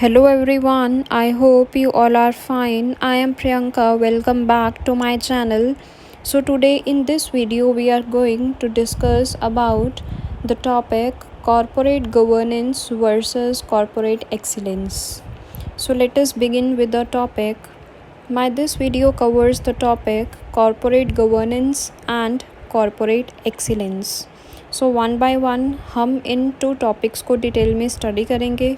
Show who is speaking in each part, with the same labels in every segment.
Speaker 1: Hello everyone, I hope you all are fine. I am Priyanka. Welcome back to my channel. So today in this video we are going to discuss about the topic corporate governance versus corporate excellence. So let us begin with the topic. This video covers the topic corporate governance and corporate excellence. So one by one हम इन to topics को detail में study करेंगे.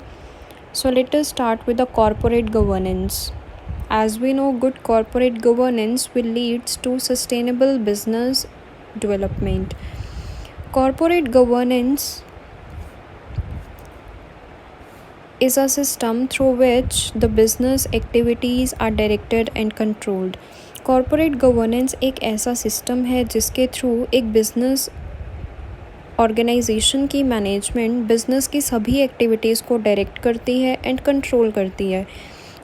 Speaker 1: So let us start with the corporate governance. As we know, good corporate governance will lead to sustainable business development. Corporate governance is a system through which the business activities are directed and controlled. Corporate governance एक ऐसा system है जिसके through एक business organisation की management business की सभी activities को direct करती है एंड कंट्रोल करती है.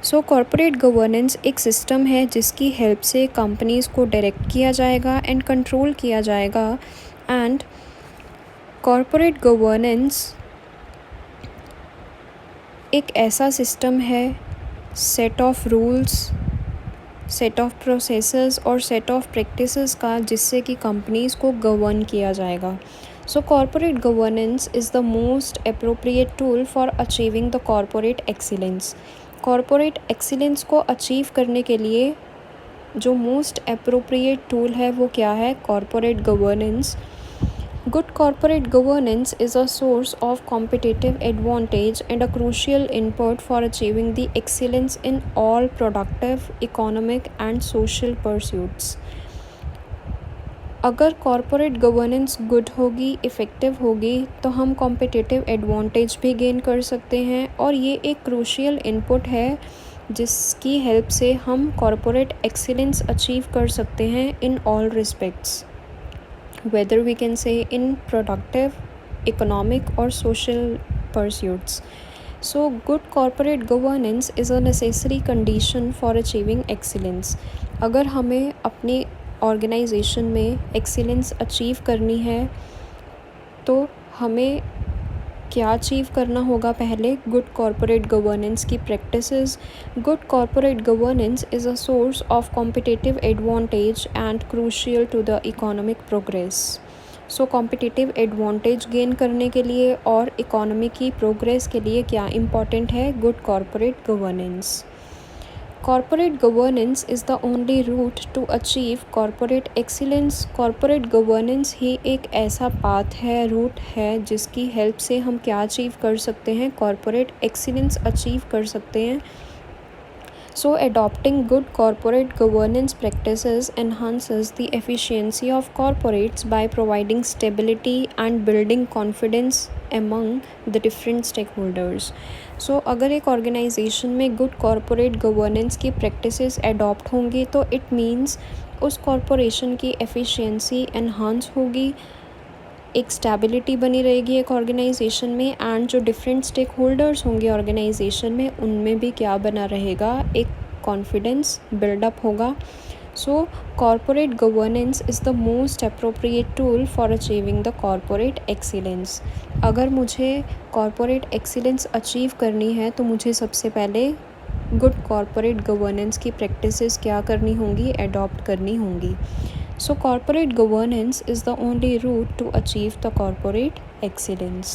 Speaker 1: सो कॉरपोरेट गवर्नेंस एक सिस्टम है जिसकी हेल्प से कंपनीज़ को डायरेक्ट किया जाएगा एंड कंट्रोल किया जाएगा. एंड कॉरपोरेट गवर्नेंस एक ऐसा सिस्टम है, set of rules, set of processes और सेट ऑफ प्रैक्टिसेस का, जिससे कि कंपनीज़ को गवर्न किया जाएगा. So corporate governance is the most appropriate tool for achieving the corporate excellence. Corporate excellence को अचीव करने के लिए जो मोस्ट अप्रोप्रिएट टूल है वो क्या है? Corporate governance. Good corporate governance is a source of competitive advantage and a crucial input for achieving the excellence in all productive, economic and social pursuits. अगर कॉरपोरेट गवर्नेंस गुड होगी, effective होगी, तो हम competitive advantage भी gain कर सकते हैं और ये एक क्रूशियल इनपुट है जिसकी हेल्प से हम कॉरपोरेट एक्सीलेंस अचीव कर सकते हैं in all respects, whether we can say in productive, economic और social pursuits. So good corporate governance is a necessary condition for achieving excellence. अगर हमें अपनी ऑर्गेनाइजेशन में एक्सीलेंस अचीव करनी है तो हमें क्या अचीव करना होगा? पहले गुड कॉरपोरेट गवर्नेंस की practices. Good corporate governance is a source of competitive advantage and crucial to the economic progress. So competitive advantage gain करने के लिए और इकोनॉमी की प्रोग्रेस के लिए क्या इम्पॉर्टेंट है? Good corporate governance. Corporate governance is the only route to achieve corporate excellence. Corporate governance ही एक ऐसा पाथ है, रूट है, जिसकी हेल्प से हम क्या अचीव कर सकते हैं? कॉरपोरेट एक्सीलेंस अचीव कर सकते हैं. So adopting good corporate governance practices enhances the efficiency of corporates by providing stability and building confidence among the different stakeholders. So अगर एक ऑर्गेनाइजेशन में गुड कॉरपोरेट गवर्नेंस की प्रैक्टिसेस अडॉप्ट होंगी तो it means उस कॉरपोरेशन की efficiency enhance होगी, एक स्टेबिलिटी बनी रहेगी एक ऑर्गेनाइजेशन में, एंड जो डिफरेंट स्टेक होल्डर्स होंगे ऑर्गेनाइजेशन में उनमें भी क्या बना रहेगा? एक कॉन्फिडेंस बिल्डअप होगा. So corporate governance is the most appropriate tool for achieving the corporate excellence. अगर मुझे कॉरपोरेट एक्सीलेंस अचीव करनी है तो मुझे सबसे पहले गुड कॉरपोरेट गवर्नेंस की प्रैक्टिसेस क्या करनी होंगी? अडॉप्ट करनी होंगी. So corporate governance is the only route to achieve the corporate excellence.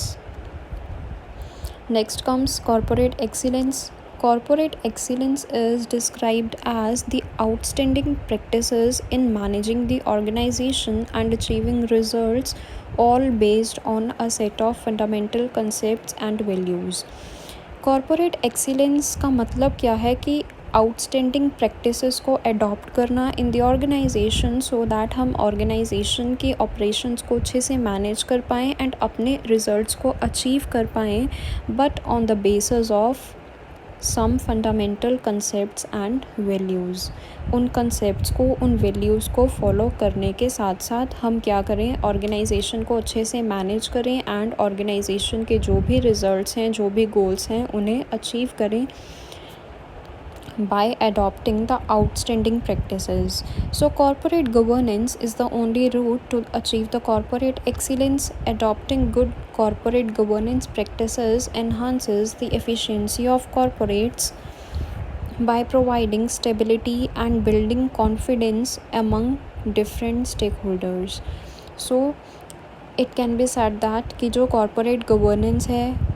Speaker 1: Next comes corporate excellence. Corporate excellence is described as the outstanding practices in managing the organization and achieving results, all based on a set of fundamental concepts and values. Corporate excellence का मतलब क्या है? कि outstanding practices को adopt करना in the organisation so that हम organisation के operations को अच्छे से मैनेज कर पाएँ एंड अपने रिजल्ट्स को अचीव कर पाएँ, but on the basis of some fundamental concepts and values. उन कंसेप्ट्स को, उन वैल्यूज़ को फॉलो करने के साथ साथ हम क्या करें? ऑर्गेनाइजेशन को अच्छे से मैनेज करें एंड ऑर्गेनाइजेशन के जो भी रिज़ल्ट्स हैं, जो भी गोल्स हैं, उन्हें अचीव करें. by adopting the outstanding practices. So, corporate governance is the only route to achieve the corporate excellence. Adopting good corporate governance practices enhances the efficiency of corporates by providing stability and building confidence among different stakeholders. So, it can be said that कि जो corporate governance है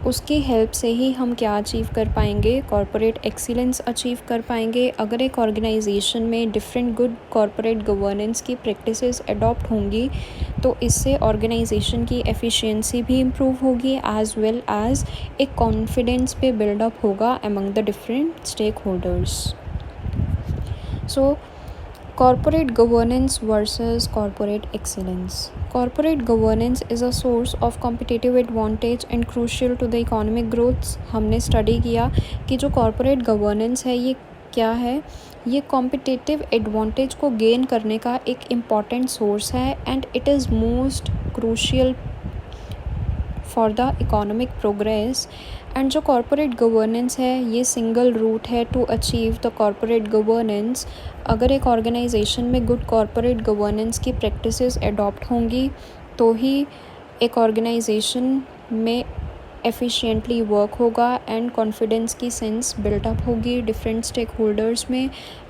Speaker 1: उसकी help से ही हम क्या achieve कर पाएंगे, corporate excellence achieve कर पाएंगे। अगर एक ऑर्गेनाइजेशन में डिफरेंट गुड कॉर्पोरेट गवर्नेंस की प्रैक्टिसेस अडॉप्ट होंगी तो इससे ऑर्गेनाइजेशन की एफिशिएंसी भी इम्प्रूव होगी एज वेल एज एक कॉन्फिडेंस पे बिल्डअप होगा among the different stakeholders. So corporate governance versus corporate excellence. Corporate governance is a source of competitive advantage and crucial to the economic growth. हमने study किया कि जो corporate governance है ये क्या है, ये competitive advantage को gain करने का एक important source है and it is most crucial for the economic progress. And जो कॉरपोरेट गवर्नेंस है ये सिंगल रूट है to achieve the corporate governance. अगर एक ऑर्गेनाइजेशन में गुड कॉरपोरेट गवर्नेंस की प्रैक्टिसेस अडॉप्ट होंगी तो ही एक ऑर्गेनाइजेशन में एफिशिएंटली वर्क होगा एंड कॉन्फिडेंस की सेंस बिल्टअप होगी डिफरेंट स्टेक होल्डर्स में।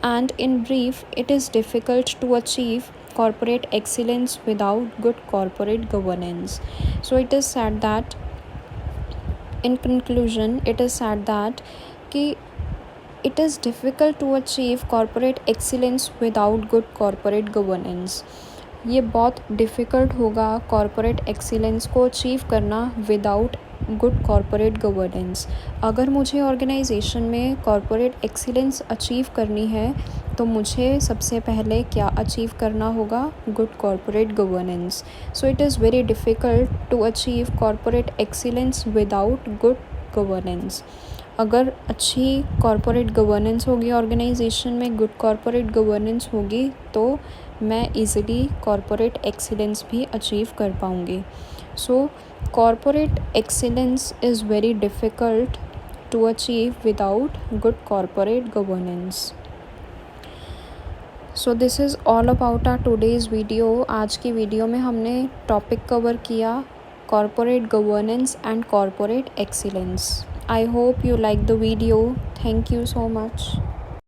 Speaker 1: And in brief it is difficult to achieve corporate excellence without good corporate governance. So it is said that in conclusion it is said that कि it is difficult to achieve corporate excellence without good corporate governance. ये बहुत difficult होगा corporate excellence को achieve करना without good corporate governance. अगर मुझे organisation में corporate excellence achieve करनी है तो मुझे सबसे पहले क्या अचीव करना होगा, good corporate governance. So it is very difficult to achieve corporate excellence without good governance. अगर अच्छी कॉरपोरेट गवर्नेंस होगी ऑर्गेनाइजेशन में, गुड कॉरपोरेट गवर्नेंस होगी तो मैं इजीली कॉरपोरेट एक्सीलेंस भी अचीव कर पाऊँगी। So corporate excellence is very difficult to achieve without good corporate governance. So this is all about our today's video. आज की वीडियो में हमने टॉपिक कवर किया corporate governance and corporate excellence. I hope you like the video. Thank you so much.